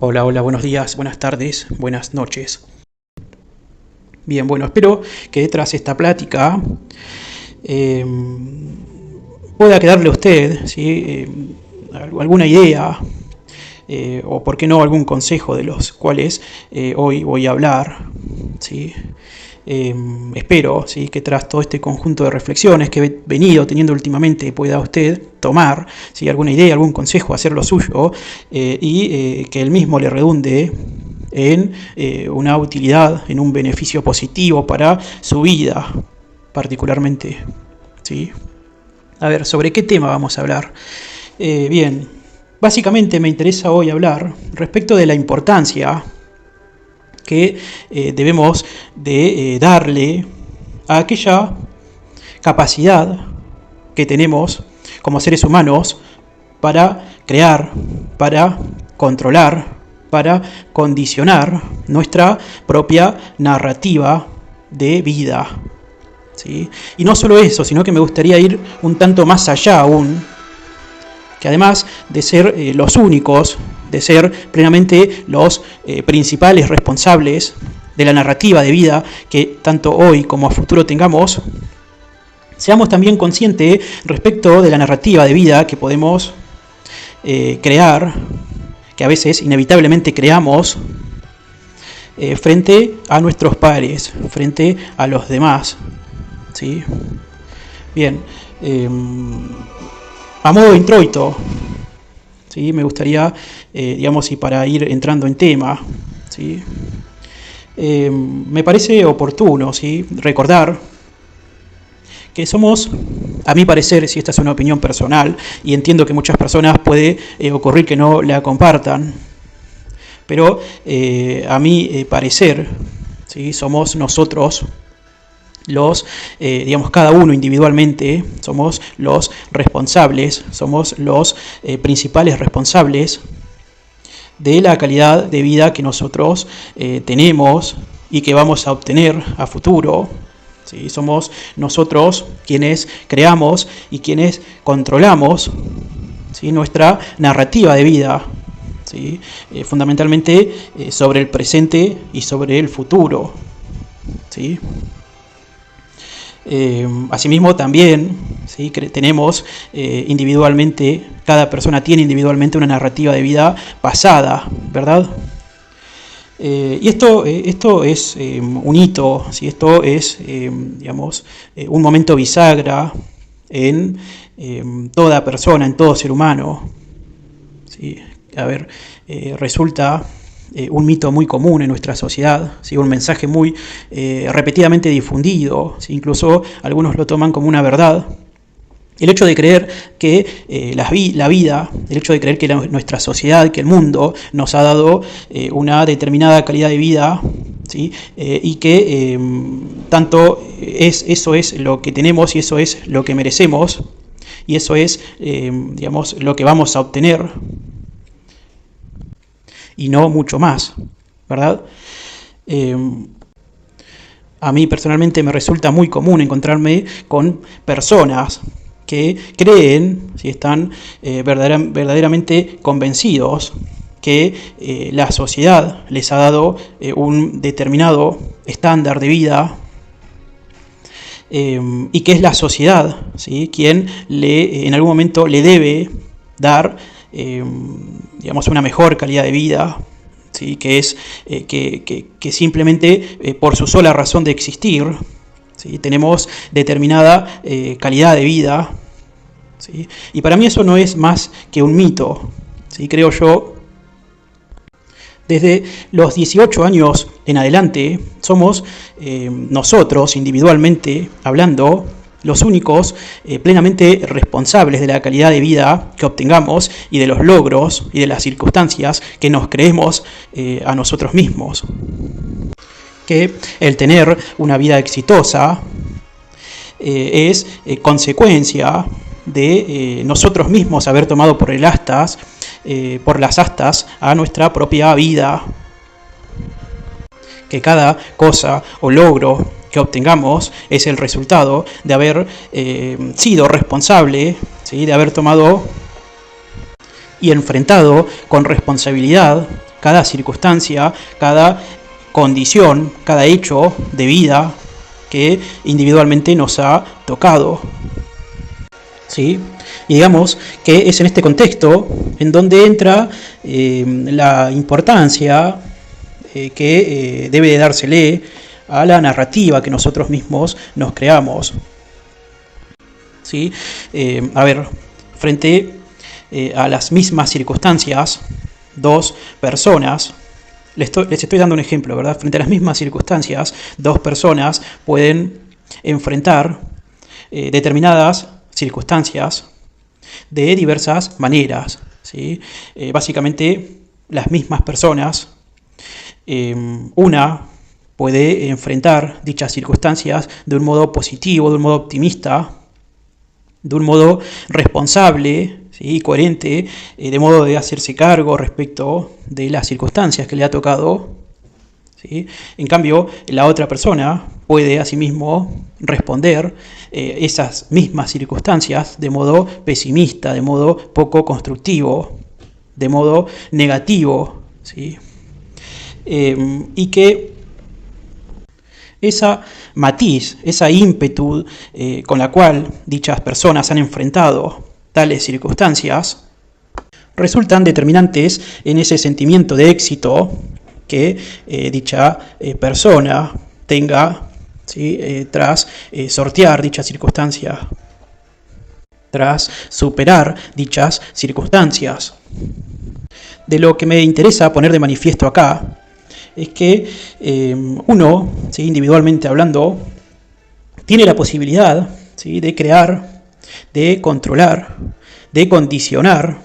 Hola, hola, buenos días, buenas tardes, buenas noches. Bien, bueno, espero que tras esta plática pueda quedarle a usted, ¿sí? Alguna idea o, por qué no, algún consejo de los cuales hoy voy a hablar, ¿sí? Espero, ¿sí?, que tras todo este conjunto de reflexiones que he venido teniendo últimamente pueda usted tomar, ¿sí?, alguna idea, algún consejo, hacerlo suyo y que él mismo le redunde en una utilidad, en un beneficio positivo para su vida particularmente, ¿sí? A ver, ¿sobre qué tema vamos a hablar? Bien, básicamente me interesa hoy hablar respecto de la importancia que debemos de darle a aquella capacidad que tenemos como seres humanos para crear, para controlar, para condicionar nuestra propia narrativa de vida, ¿sí? Y no solo eso, sino que me gustaría ir un tanto más allá aún, que además de ser los únicos, de ser plenamente los principales responsables de la narrativa de vida que tanto hoy como a futuro tengamos, seamos también conscientes respecto de la narrativa de vida que podemos crear, que a veces inevitablemente creamos frente a nuestros pares, frente a los demás, ¿sí? Bien, a modo de introito, ¿sí?, me gustaría, digamos, y para ir entrando en tema, ¿sí?, me parece oportuno, ¿sí?, recordar que somos, a mi parecer, si esta es una opinión personal, y entiendo que muchas personas puede ocurrir que no la compartan, pero a mi parecer, ¿sí?, somos nosotros los, digamos, cada uno individualmente, somos los responsables, somos los principales responsables de la calidad de vida que nosotros tenemos y que vamos a obtener a futuro, ¿sí? Somos nosotros quienes creamos y quienes controlamos, ¿sí?, nuestra narrativa de vida, ¿sí?, fundamentalmente sobre el presente y sobre el futuro, ¿sí? Asimismo también, ¿sí?, tenemos individualmente, cada persona tiene individualmente una narrativa de vida pasada, ¿verdad? Y esto es un hito, ¿sí? Esto es, digamos, un momento bisagra en toda persona, en todo ser humano, ¿sí? A ver, resulta un mito muy común en nuestra sociedad, ¿sí?, un mensaje muy repetidamente difundido, ¿sí?, incluso algunos lo toman como una verdad. El hecho de creer que la vida, el hecho de creer que nuestra sociedad, que el mundo nos ha dado una determinada calidad de vida, ¿sí?, y que tanto eso es lo que tenemos y eso es lo que merecemos y eso es, digamos, lo que vamos a obtener y no mucho más, ¿verdad? A mí personalmente me resulta muy común encontrarme con personas que creen, si están verdaderamente convencidos que la sociedad les ha dado un determinado estándar de vida y que es la sociedad, ¿sí?, quien en algún momento le debe dar digamos, una mejor calidad de vida, ¿sí?, que es que simplemente por su sola razón de existir, ¿sí?, tenemos determinada calidad de vida, ¿sí? Y para mí eso no es más que un mito, ¿sí?, creo yo. Desde los 18 años en adelante somos nosotros, individualmente hablando, los únicos plenamente responsables de la calidad de vida que obtengamos y de los logros y de las circunstancias que nos creemos a nosotros mismos. Que el tener una vida exitosa es consecuencia de nosotros mismos haber tomado por las astas a nuestra propia vida. Que cada cosa o logro que obtengamos es el resultado de haber sido responsable, ¿sí?, de haber tomado y enfrentado con responsabilidad cada circunstancia, cada condición, cada hecho de vida que individualmente nos ha tocado. ¿Sí? Y digamos que es en este contexto en donde entra la importancia que debe de dársele a la narrativa que nosotros mismos nos creamos. ¿Sí? Frente a las mismas circunstancias, dos personas, les estoy dando un ejemplo, ¿verdad? Frente a las mismas circunstancias, dos personas pueden enfrentar determinadas circunstancias de diversas maneras, ¿sí? Básicamente, las mismas personas, una puede enfrentar dichas circunstancias de un modo positivo, de un modo optimista, de un modo responsable, ¿sí? Coherente, de modo de hacerse cargo respecto de las circunstancias que le ha tocado, ¿sí? En cambio, la otra persona puede asimismo responder esas mismas circunstancias de modo pesimista, de modo poco constructivo, de modo negativo, ¿sí? Y que esa matiz, esa ímpetu con la cual dichas personas han enfrentado tales circunstancias, resultan determinantes en ese sentimiento de éxito que dicha persona tenga, ¿sí? Tras sortear dicha circunstancia, tras superar dichas circunstancias. De lo que me interesa poner de manifiesto acá es que uno, ¿sí? Individualmente hablando, tiene la posibilidad, ¿sí? De crear, de controlar, de condicionar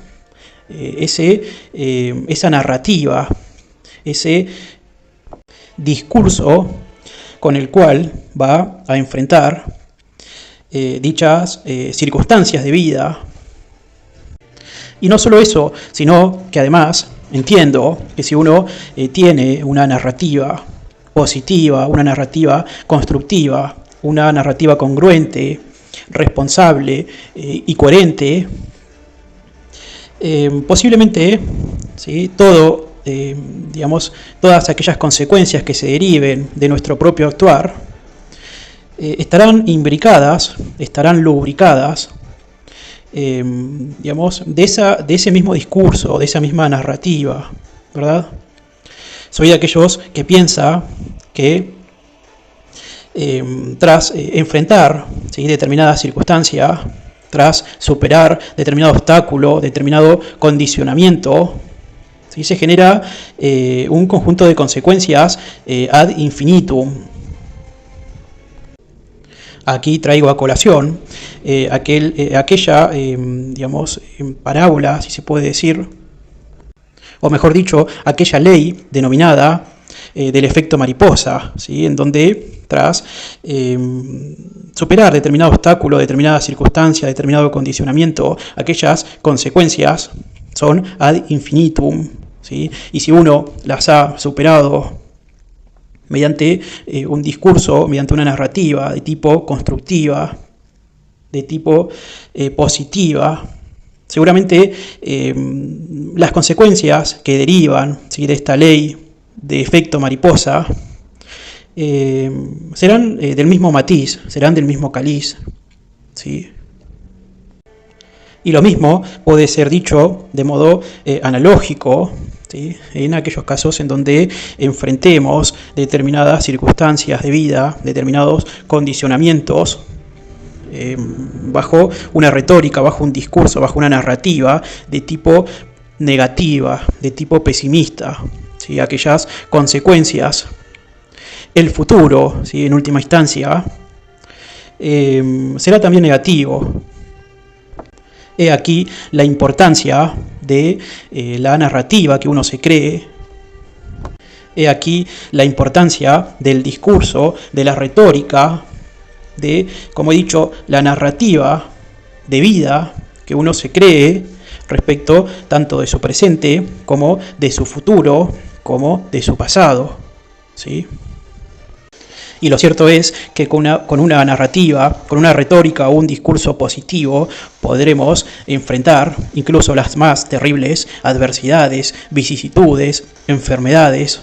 esa narrativa, ese discurso con el cual va a enfrentar dichas circunstancias de vida. Y no solo eso, sino que además entiendo que si uno tiene una narrativa positiva, una narrativa constructiva, una narrativa congruente, responsable y coherente, posiblemente, ¿sí? Todas aquellas consecuencias que se deriven de nuestro propio actuar estarán imbricadas, estarán lubricadas, de ese mismo discurso, de esa misma narrativa, ¿verdad? Soy de aquellos que piensa que tras enfrentar, ¿sí? Determinada circunstancia, tras superar determinado obstáculo, determinado condicionamiento, ¿sí? Se genera un conjunto de consecuencias ad infinitum. Aquí traigo a colación aquella parábola, si se puede decir, o mejor dicho, aquella ley denominada del efecto mariposa, ¿sí? En donde tras superar determinado obstáculo, determinada circunstancia, determinado condicionamiento, aquellas consecuencias son ad infinitum, ¿sí? Y si uno las ha superado mediante un discurso, mediante una narrativa de tipo constructiva, de tipo positiva, seguramente las consecuencias que derivan, ¿sí? De esta ley de efecto mariposa serán del mismo matiz, serán del mismo caliz, ¿sí? Y lo mismo puede ser dicho de modo analógico, ¿sí? En aquellos casos en donde enfrentemos determinadas circunstancias de vida, determinados condicionamientos, bajo una retórica, bajo un discurso, bajo una narrativa de tipo negativa, de tipo pesimista, ¿sí? Aquellas consecuencias, el futuro, ¿sí? En última instancia, será también negativo. He aquí la importancia de la narrativa que uno se cree. He aquí la importancia del discurso, de la retórica, de, como he dicho, la narrativa de vida que uno se cree respecto tanto de su presente como de su futuro, como de su pasado, ¿sí? Y lo cierto es que con una narrativa, con una retórica o un discurso positivo, podremos enfrentar incluso las más terribles adversidades, vicisitudes, enfermedades,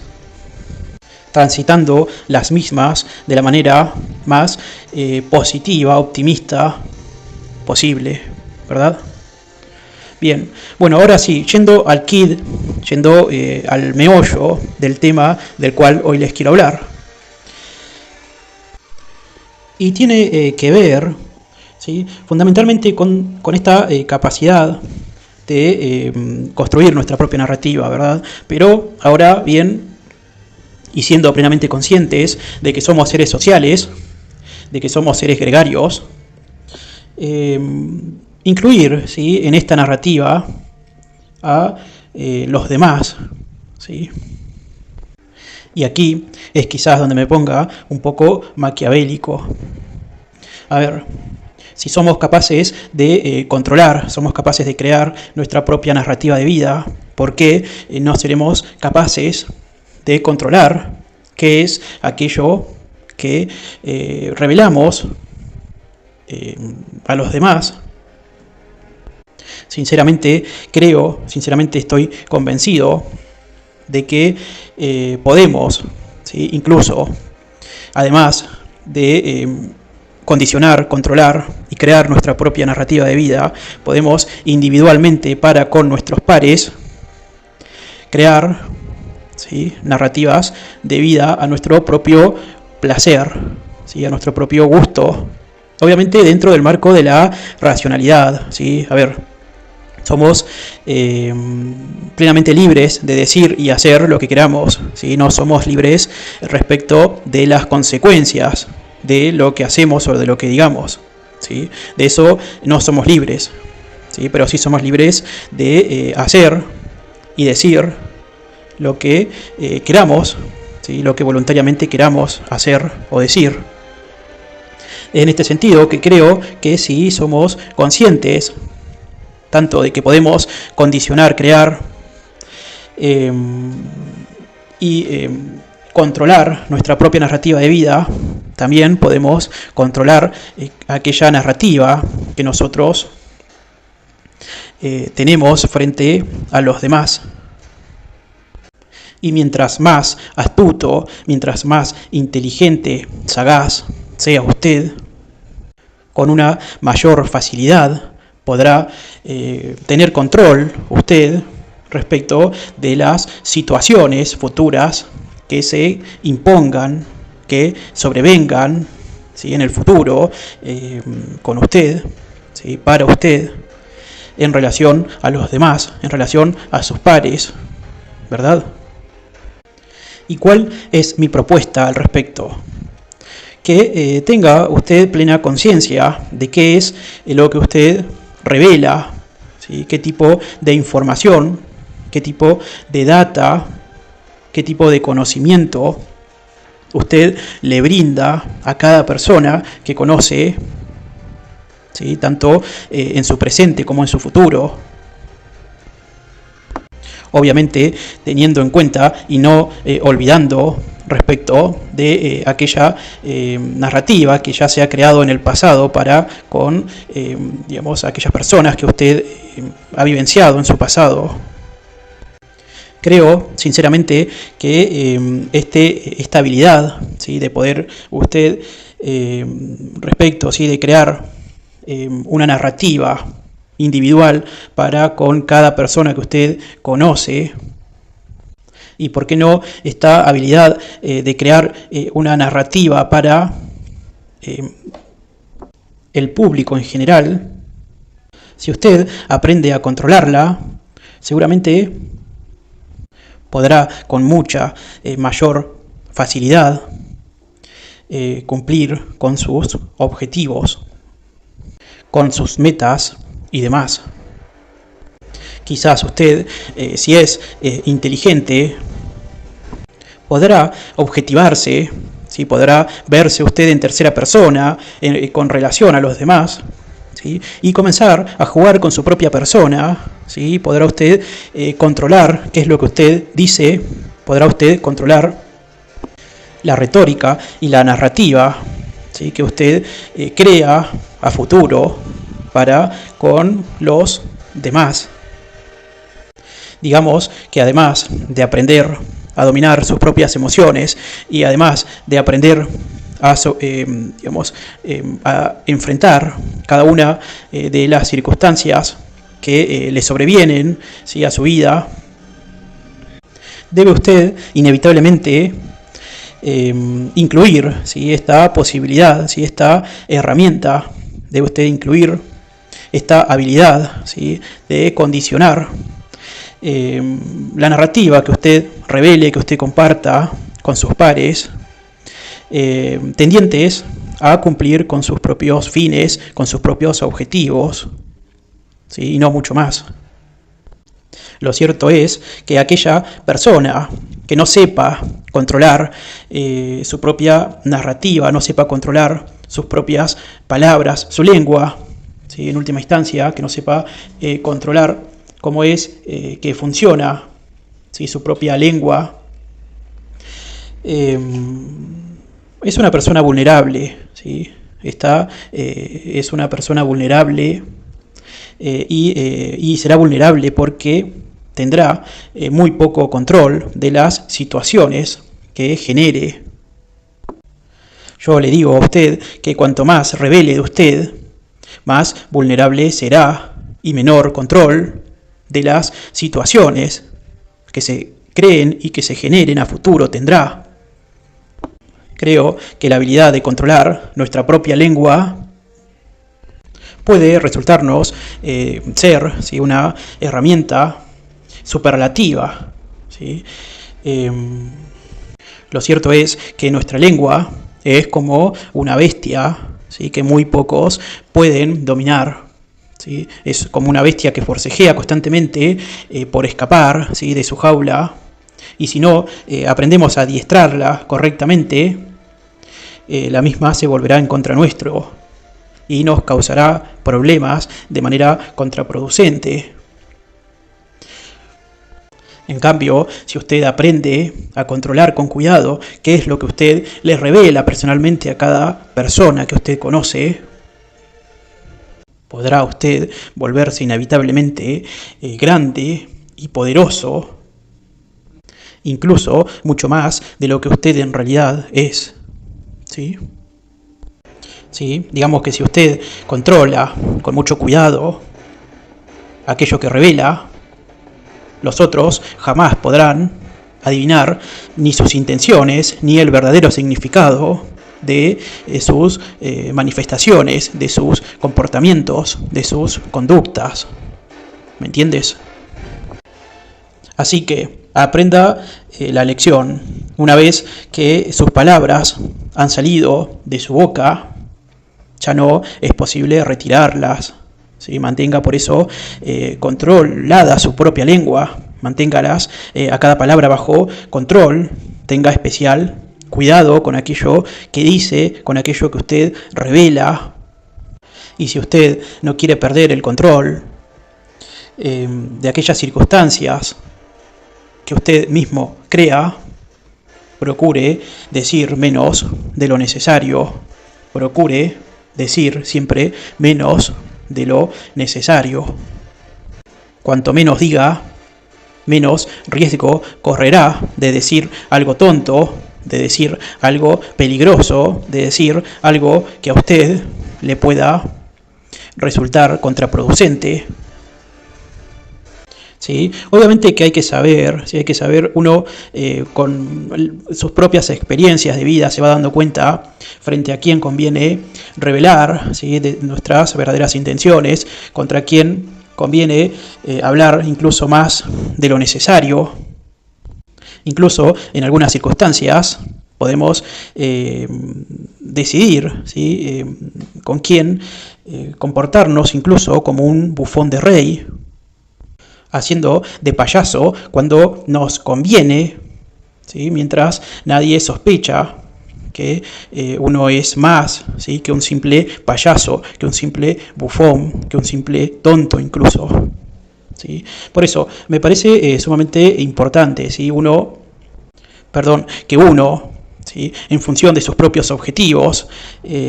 transitando las mismas de la manera más positiva, optimista posible, ¿verdad? Bien, bueno, ahora sí, yendo al quid, yendo al meollo del tema del cual hoy les quiero hablar. Y tiene que ver, ¿sí?, fundamentalmente con esta capacidad de construir nuestra propia narrativa, ¿verdad? Pero ahora bien, y siendo plenamente conscientes de que somos seres sociales, de que somos seres gregarios, incluir, ¿sí?, en esta narrativa a los demás, ¿sí? Y aquí es quizás donde me ponga un poco maquiavélico. A ver, si somos capaces de controlar, somos capaces de crear nuestra propia narrativa de vida, ¿por qué no seremos capaces de controlar qué es aquello que revelamos a los demás? Sinceramente estoy convencido de que podemos, ¿sí?, incluso, además de condicionar, controlar y crear nuestra propia narrativa de vida, podemos individualmente para con nuestros pares crear, ¿sí?, narrativas de vida a nuestro propio placer, ¿sí?, a nuestro propio gusto, obviamente dentro del marco de la racionalidad, ¿sí? A ver, somos plenamente libres de decir y hacer lo que queramos, ¿sí? No somos libres respecto de las consecuencias de lo que hacemos o de lo que digamos, ¿sí? De eso no somos libres, ¿sí? Pero sí somos libres de hacer y decir lo que queramos, ¿sí?, lo que voluntariamente queramos hacer o decir. En este sentido, que creo que si somos conscientes tanto de que podemos condicionar, crear y controlar nuestra propia narrativa de vida, también podemos controlar aquella narrativa que nosotros tenemos frente a los demás. Y mientras más astuto, mientras más inteligente, sagaz sea usted, con una mayor facilidad podrá tener control usted respecto de las situaciones futuras que se impongan, que sobrevengan, ¿sí?, en el futuro con usted, ¿sí?, para usted, en relación a los demás, en relación a sus pares, ¿verdad? ¿Y cuál es mi propuesta al respecto? Que tenga usted plena conciencia de qué es lo que usted revela, ¿sí?, qué tipo de información, qué tipo de data, qué tipo de conocimiento usted le brinda a cada persona que conoce, ¿sí?, tanto en su presente como en su futuro. Obviamente teniendo en cuenta y no olvidando respecto de aquella narrativa que ya se ha creado en el pasado para con digamos, aquellas personas que usted ha vivenciado en su pasado. Creo sinceramente que esta habilidad, ¿sí?, de poder usted respecto, ¿sí?, de crear una narrativa individual para con cada persona que usted conoce, y por qué no esta habilidad de crear una narrativa para el público en general, si usted aprende a controlarla, seguramente podrá con mucha mayor facilidad cumplir con sus objetivos, con sus metas y demás. Quizás usted, si es inteligente, podrá objetivarse, ¿sí?, podrá verse usted en tercera persona con relación a los demás, ¿sí?, y comenzar a jugar con su propia persona, ¿sí? Podrá usted controlar qué es lo que usted dice, podrá usted controlar la retórica y la narrativa, ¿sí?, que usted crea a futuro para con los demás. Digamos que además de aprender a dominar sus propias emociones y además de aprender a enfrentar cada una de las circunstancias que le sobrevienen, ¿sí?, a su vida, debe usted inevitablemente incluir, ¿sí?, esta posibilidad, ¿sí?, esta herramienta, debe usted incluir esta habilidad, ¿sí?, de condicionar la narrativa que usted revele, que usted comparta con sus pares, tendientes a cumplir con sus propios fines, con sus propios objetivos, ¿sí?, y no mucho más. Lo cierto es que aquella persona que no sepa controlar su propia narrativa, no sepa controlar sus propias palabras, su lengua, ¿sí?, en última instancia, que no sepa controlar cómo es que funciona, ¿sí?, su propia lengua, es una persona vulnerable, ¿sí? Es una persona vulnerable y será vulnerable porque tendrá muy poco control de las situaciones que genere. Yo le digo a usted que cuanto más revele de usted, más vulnerable será y menor control de las situaciones que se creen y que se generen a futuro tendrá. Creo que la habilidad de controlar nuestra propia lengua puede resultarnos ser, ¿sí?, una herramienta superlativa, ¿sí? Lo cierto es que nuestra lengua es como una bestia, ¿sí?, que muy pocos pueden dominar, ¿sí? Es como una bestia que forcejea constantemente por escapar, ¿sí?, de su jaula. Y si no aprendemos a adiestrarla correctamente, la misma se volverá en contra nuestro y nos causará problemas de manera contraproducente. En cambio, si usted aprende a controlar con cuidado qué es lo que usted le revela personalmente a cada persona que usted conoce, podrá usted volverse inevitablemente grande y poderoso, incluso mucho más de lo que usted en realidad es. ¿Sí? ¿Sí? Digamos que si usted controla con mucho cuidado aquello que revela, los otros jamás podrán adivinar ni sus intenciones ni el verdadero significado de sus manifestaciones, de sus comportamientos, de sus conductas. ¿Me entiendes? Así que aprenda la lección. Una vez que sus palabras han salido de su boca, ya no es posible retirarlas. ¿Sí? Mantenga por eso controlada su propia lengua, manténgalas a cada palabra bajo control, tenga especial cuidado con aquello que dice, con aquello que usted revela. Y si usted no quiere perder el control de aquellas circunstancias que usted mismo crea, procure decir menos de lo necesario, procure decir siempre menos de lo necesario. Cuanto menos diga, menos riesgo correrá de decir algo tonto, de decir algo peligroso, de decir algo que a usted le pueda resultar contraproducente. ¿Sí? Obviamente que hay que saber, ¿sí? Hay que saber uno con sus propias experiencias de vida se va dando cuenta frente a quién conviene revelar, ¿sí?, de nuestras verdaderas intenciones, contra quién conviene hablar incluso más de lo necesario. Incluso en algunas circunstancias podemos decidir, ¿sí?, con quién comportarnos incluso como un bufón de rey, haciendo de payaso cuando nos conviene, ¿sí?, mientras nadie sospecha que uno es más, ¿sí?, que un simple payaso, que un simple bufón, que un simple tonto incluso. ¿Sí? Por eso me parece sumamente importante, ¿sí?, que uno, ¿sí?, ¿sí? En función de sus propios objetivos,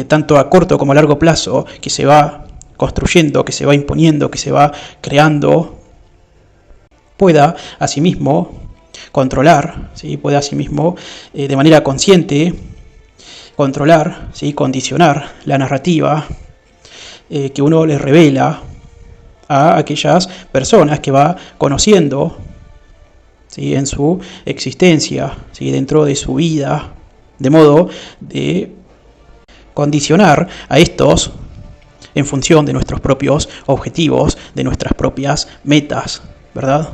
tanto a corto como a largo plazo, que se va construyendo, que se va imponiendo, que se va creando, pueda asimismo controlar, ¿sí? Pueda asimismo de manera consciente controlar, ¿sí? Condicionar la narrativa que uno les revela a aquellas personas que va conociendo, ¿sí? En su existencia, ¿sí? Dentro de su vida, de modo de condicionar a estos en función de nuestros propios objetivos, de nuestras propias metas, ¿verdad?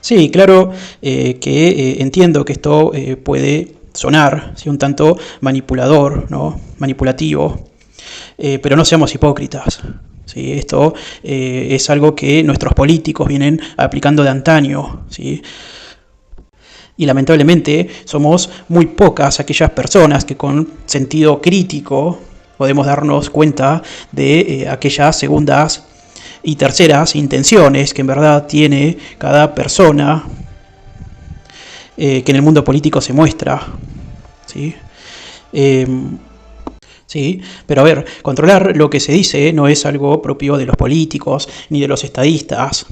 Sí, claro que entiendo que esto puede sonar, ¿sí? Un tanto manipulador, ¿no? Manipulativo, pero no seamos hipócritas. ¿Sí? Esto es algo que nuestros políticos vienen aplicando de antaño, ¿sí? Y lamentablemente somos muy pocas aquellas personas que con sentido crítico podemos darnos cuenta de aquellas segundas y terceras intenciones que en verdad tiene cada persona que en el mundo político se muestra, ¿sí? Sí, pero a ver, controlar lo que se dice no es algo propio de los políticos, ni de los estadistas,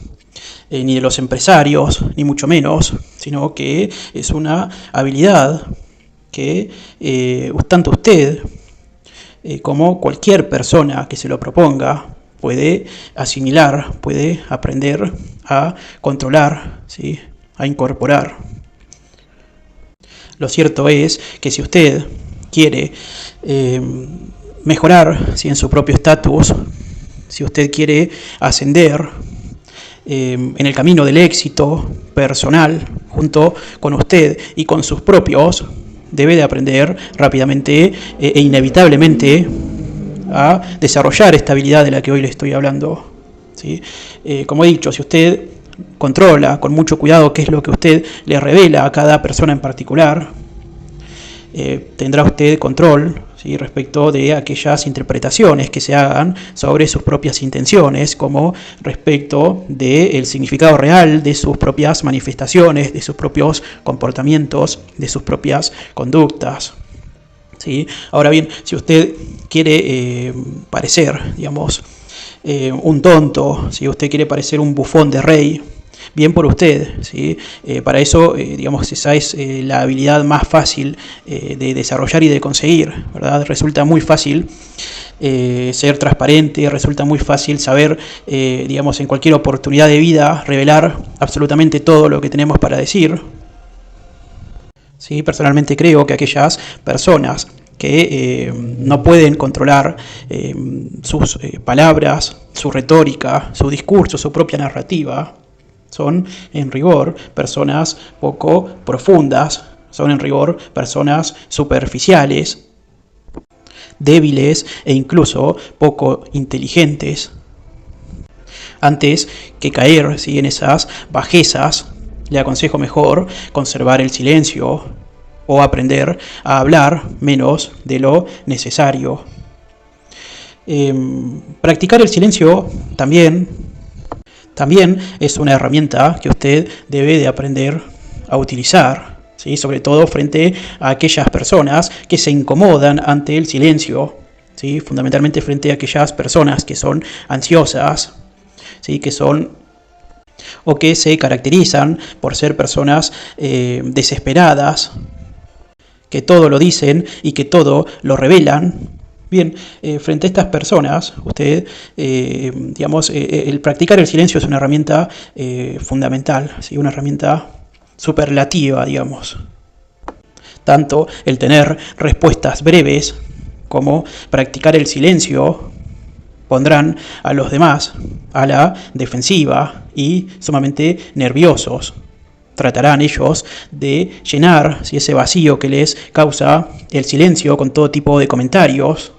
ni de los empresarios, ni mucho menos, sino que es una habilidad que tanto usted como cualquier persona que se lo proponga puede asimilar, puede aprender a controlar, ¿sí? A incorporar. Lo cierto es que si usted quiere mejorar, ¿sí? En su propio estatus, si usted quiere ascender en el camino del éxito personal junto con usted y con sus propios, debe de aprender rápidamente e inevitablemente a desarrollar esta habilidad de la que hoy le estoy hablando, ¿sí? Como he dicho, si usted controla con mucho cuidado qué es lo que usted le revela a cada persona en particular, tendrá usted control, ¿sí? Respecto de aquellas interpretaciones que se hagan sobre sus propias intenciones, como respecto del significado real de sus propias manifestaciones, de sus propios comportamientos, de sus propias conductas, ¿sí? Ahora bien, si usted quiere parecer, digamos, un tonto, si usted quiere parecer un bufón de rey, bien por usted, ¿sí? Para eso, digamos, esa es la habilidad más fácil de desarrollar y de conseguir, ¿verdad? Resulta muy fácil ser transparente, resulta muy fácil saber, digamos, en cualquier oportunidad de vida, revelar absolutamente todo lo que tenemos para decir. Sí, personalmente creo que aquellas personas que no pueden controlar sus palabras, su retórica, su discurso, su propia narrativa, son en rigor personas poco profundas, son en rigor personas superficiales, débiles e incluso poco inteligentes. Antes que caer, ¿sí? En esas bajezas, le aconsejo mejor conservar el silencio o aprender a hablar menos de lo necesario. Practicar el silencio también es una herramienta que usted debe de aprender a utilizar, ¿sí? Sobre todo frente a aquellas personas que se incomodan ante el silencio, ¿sí? Fundamentalmente frente a aquellas personas que son ansiosas, ¿sí? Que son o que se caracterizan por ser personas desesperadas, que todo lo dicen y que todo lo revelan. Bien, frente a estas personas, usted, digamos, el practicar el silencio es una herramienta fundamental, ¿sí? Una herramienta superlativa, digamos. Tanto el tener respuestas breves como practicar el silencio pondrán a los demás a la defensiva y sumamente nerviosos. Tratarán ellos de llenar, ¿sí? Ese vacío que les causa el silencio con todo tipo de comentarios,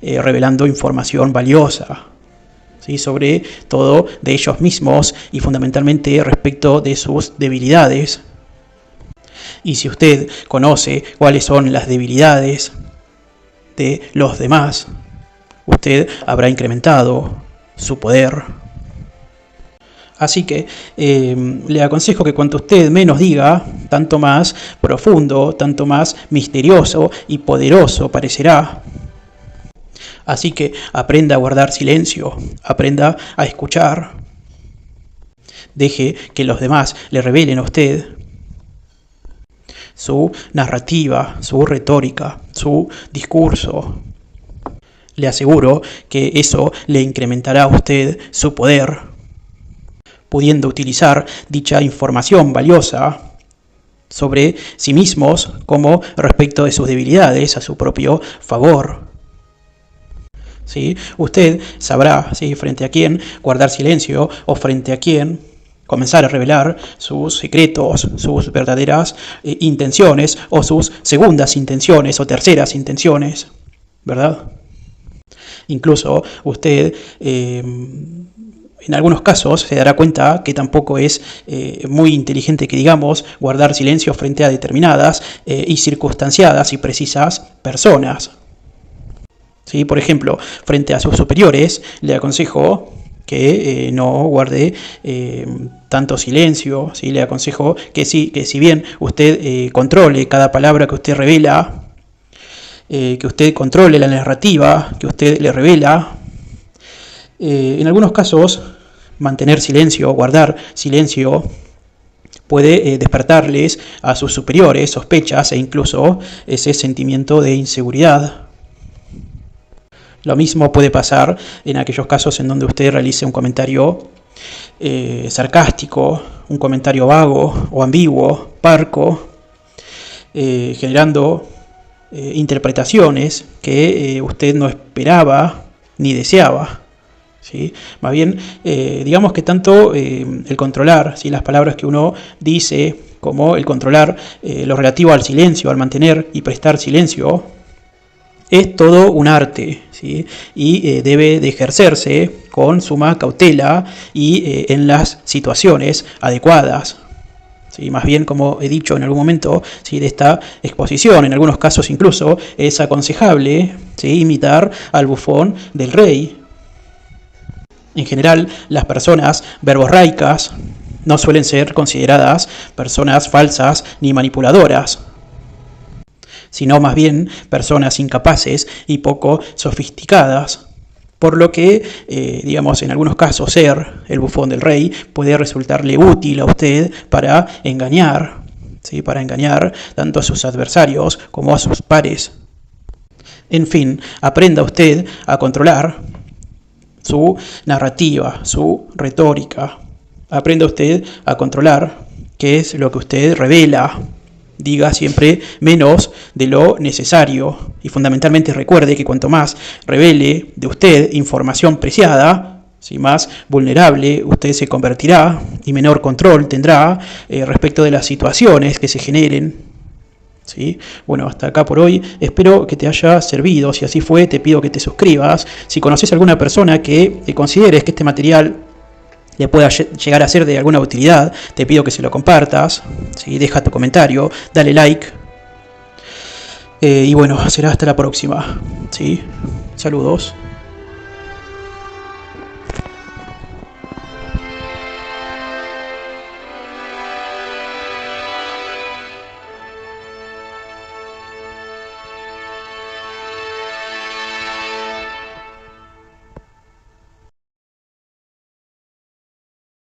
revelando información valiosa, ¿sí? Sobre todo de ellos mismos y fundamentalmente respecto de sus debilidades. Y si usted conoce cuáles son las debilidades de los demás, usted habrá incrementado su poder. Así que le aconsejo que cuanto usted menos diga, tanto más profundo, tanto más misterioso y poderoso parecerá. Así que aprenda a guardar silencio, aprenda a escuchar. Deje que los demás le revelen a usted su narrativa, su retórica, su discurso. Le aseguro que eso le incrementará a usted su poder, pudiendo utilizar dicha información valiosa sobre sí mismos como respecto de sus debilidades a su propio favor. ¿Sí? Usted sabrá, ¿sí?, frente a quién guardar silencio o frente a quién comenzar a revelar sus secretos, sus verdaderas intenciones o sus segundas intenciones o terceras intenciones, ¿verdad? Incluso usted en algunos casos se dará cuenta que tampoco es muy inteligente, que digamos, guardar silencio frente a determinadas y circunstanciadas y precisas personas. ¿Sí? Por ejemplo, frente a sus superiores, le aconsejo que no guarde tanto silencio, ¿sí? Le aconsejo que si bien usted controle cada palabra que usted revela, que usted controle la narrativa que usted le revela, en algunos casos mantener silencio, guardar silencio, puede despertarles a sus superiores sospechas e incluso ese sentimiento de inseguridad. Lo mismo puede pasar en aquellos casos en donde usted realice un comentario sarcástico, un comentario vago o ambiguo, parco, generando interpretaciones que usted no esperaba ni deseaba. ¿Sí? Más bien, digamos que tanto el controlar, ¿sí?, las palabras que uno dice, como el controlar lo relativo al silencio, al mantener y prestar silencio, es todo un arte, ¿sí? Y debe de ejercerse con suma cautela y en las situaciones adecuadas. ¿Sí? Más bien, como he dicho en algún momento, ¿sí?, de esta exposición, en algunos casos incluso es aconsejable, ¿sí?, imitar al bufón del rey. En general, las personas verborraicas no suelen ser consideradas personas falsas ni manipuladoras, sino más bien personas incapaces y poco sofisticadas, por lo que, digamos, en algunos casos ser el bufón del rey puede resultarle útil a usted para engañar, ¿sí?, para engañar tanto a sus adversarios como a sus pares. En fin, aprenda usted a controlar su narrativa, su retórica. Aprenda usted a controlar qué es lo que usted revela. Diga siempre menos de lo necesario. Y fundamentalmente recuerde que cuanto más revele de usted información preciada, ¿sí?, más vulnerable usted se convertirá y menor control tendrá respecto de las situaciones que se generen. ¿Sí? Bueno, hasta acá por hoy. Espero que te haya servido. Si así fue, te pido que te suscribas. Si conoces a alguna persona que consideres que este material le pueda llegar a ser de alguna utilidad, te pido que se lo compartas, ¿sí? Deja tu comentario, dale like. Y bueno, será hasta la próxima, ¿sí? Saludos.